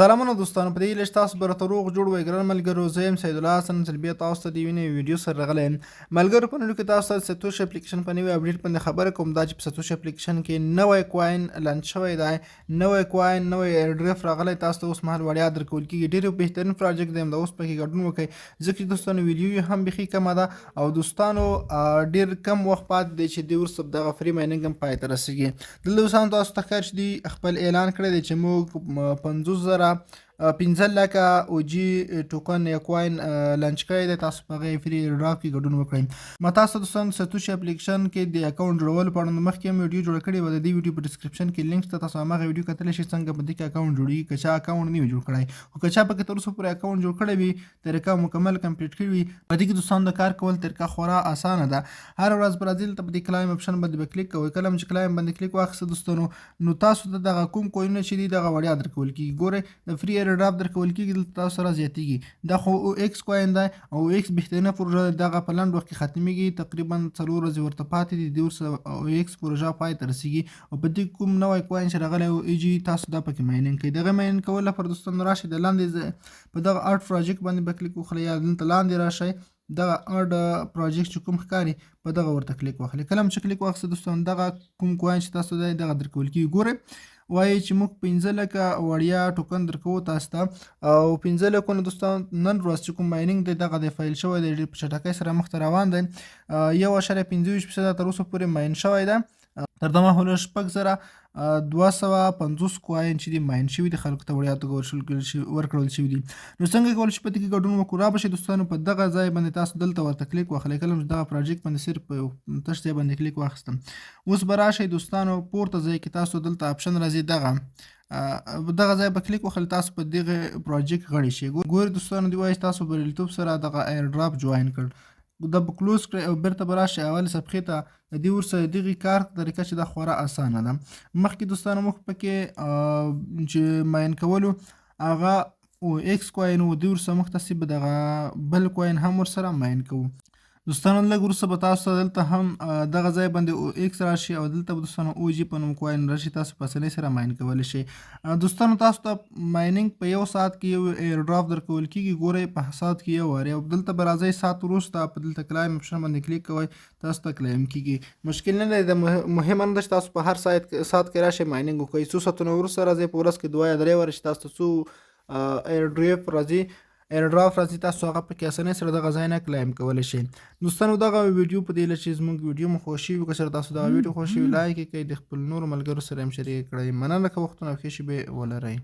سلامونه دوستانو، په دې هیله چې تاسو به راته روغ جوړ وئ. ګرانو ملګرو، زه یم سیدالله حسن سلبیه، تاسو ته د یوې نوې ویډیو سره راغلی یم. ملګرو، په نن کې تاسو ته د ساتوش اپلیکیشن په نوي اپډیټ باندې خبره کوم. دا چې په ساتوش اپلیکیشن کې نوی کوین لانچ شوی دی، نوی کوین نوی ایرډریف راغلی. تاسو ته اوس مهال وړیا درکول کېږي. ډېر بهترین پروجیکټ دی، همدا اوس پکې ګډون وکړئ، ځکه چې دوستانو ویډیو یې هم بیخي کمه ده او دوستانو ډېر کم وخت پاتې دی چې دوی وروسته دغه فری مایننګ هم پای ته رسېږي. دلته اوس هم تاسو ته ښکاري چې دوی خپل اعلان کړی دی چې موږ 50,000 15 لکه او جی ټوکن یا کوین لانچ کړی دی. تاسو په هغه فری ایرډراپ کې ګډون وکړئ. ما تاسو ته دوستانو ساتوشي اپلیکیشن کې د اکاونټ جوړولو په اړه مخکې هم ویډیو جوړه کړې وه. د دې ویډیو په ډسکرپشن کې لینک شته، تاسو هماغه ویډیو کتلی شئ څنګه په دې کې اکاونټ جوړېږي. که چا اکاونټ نه وي جوړ کړی، خو که چا پکې تر اوسه پورې اکاونټ جوړ کړی وي، طریقه مکمل کمپلیټ کړې وي، په دې کې دوستانو د کار کول طریقه خورا اسانه ده. هر ورځ به راځئ دلته په دې کلایم اپشن باندې به کلیک کوئ. کله چې کلایم باندې کلیک واخیسته دوستانو، نو تاسو ته دغه کوم کوینونه چې دي دغه وړیا درکول کېږي. ګورئ د فری ایرډراپ درکول کېږي، دلته تاسو سره زیاتېږي. دا خو او ایکس کوین دی او ایکس بهترینه پروژه ده. دغه په لنډ وخت کې ختمېږي، تقریبا 4 ورځې ورته پاتې دي، د ورسره او ایکس پروژه پای ته رسېږي. او په دې کوم نوی کوین چې راغلی او ای جي، تاسو دا پکې مایننګ کوئ. دغه مایننګ کولو لپاره دوستانو راشئ د لاندې په دغه ارټ پروجیکټ باندې به کلیک وکړئ، یا دلته لاندې راشئ دغه ارټ پروجیکټ چې کوم ښکاري په دغه ورته کلیک واخلئ. کله چې کلیک واخیسته دوستانو، دغه کوم کوین چې تاسو دی دغه درکول کېږي. ګورئ وایي چې موږ 15 لکه وړیا ټوکن درکوو تاسو ته، او 15 لکونه دوستانو نن ورځ چې کوم مایننګ دی دغه د فایل شوی دی، په چټکۍ سره مخته روان دی. 1.25% تر اوسه پورې ماین شوی دی. تر دمه هلته 6,250 کوین چې دي ماین شوي دي، خلکو ته وړیا توګه ورکړل شوي دي. نو څنګه کولی شو په دې کې ګډون وکړو؟ رابشئ دوستانو په دغه ځای باندې تاسو دلته ورته کلیک واخلئ. کله چې دغه پروجیکټ باندې صرف په یو تش ځای باندې کلیک واخیستم، اوس به راشئ دوستانو پورته ځای کې تاسو دلته اپشن راځي، دغه ځای به کلیک وخلئ، تاسو په دغه پروجیکټ غړي شئ. ګورئ دوستانو دوی وایي تاسو بریالیتوب سره دغه ایرډراپ جوین کړ. دا به کلوز کړئ او بیرته به راشئ اولې صفحې ته. د دې ورسره دغې کار طریقه چې دا خورا اسانه ده. مخکې دوستانو موږ پکې چې ماین کولو هغه او ایکس کوین و، دې ورسره موږ تاسې به دغه بل کوین هم ورسره ماین کوو. دوستانو لږ وروسته به تاسو ته دلته هم دغه ځای باندې او ایکس راشي او دلته به دوستانو او جي په نوم کوین راشي، تاسو په اسانۍ سره ماین کولی شئ. دوستانو تاسو ته مایننګ په 1 ساعت کې یو ایرډراپ درکول کېږي. ګورئ په ساعت کې 1 وارې، او دلته به راځئ ساعت وروسته په دلته کلایم اپشن باندې کلیک کوئ، تاسو ته کلایم کېږي. مشکل نه دی، د مهمه نه ده چې تاسو په هر ساعت کې راشئ مایننګ وکړئ. څو ساعتونه وروسته راځئ، په ورځ کې 2 یا 3 وارې چې تاسو ته څو ایرډراپ راځي، تاسو هغه په کې اسانۍ سره دغه ځای نه کلایم کولی شئ. دوستانو دغه ویډیو په دې هیله چې زموږ ویډیو مو خوښ شوي وي، که چېرې تاسو دغه ویډیو خوښ شوي لایک یې کړئ، د خپلو نورو ملګرو سره هم شریک کړئ. مننه که وختونه او ښې شېبې ولرئ.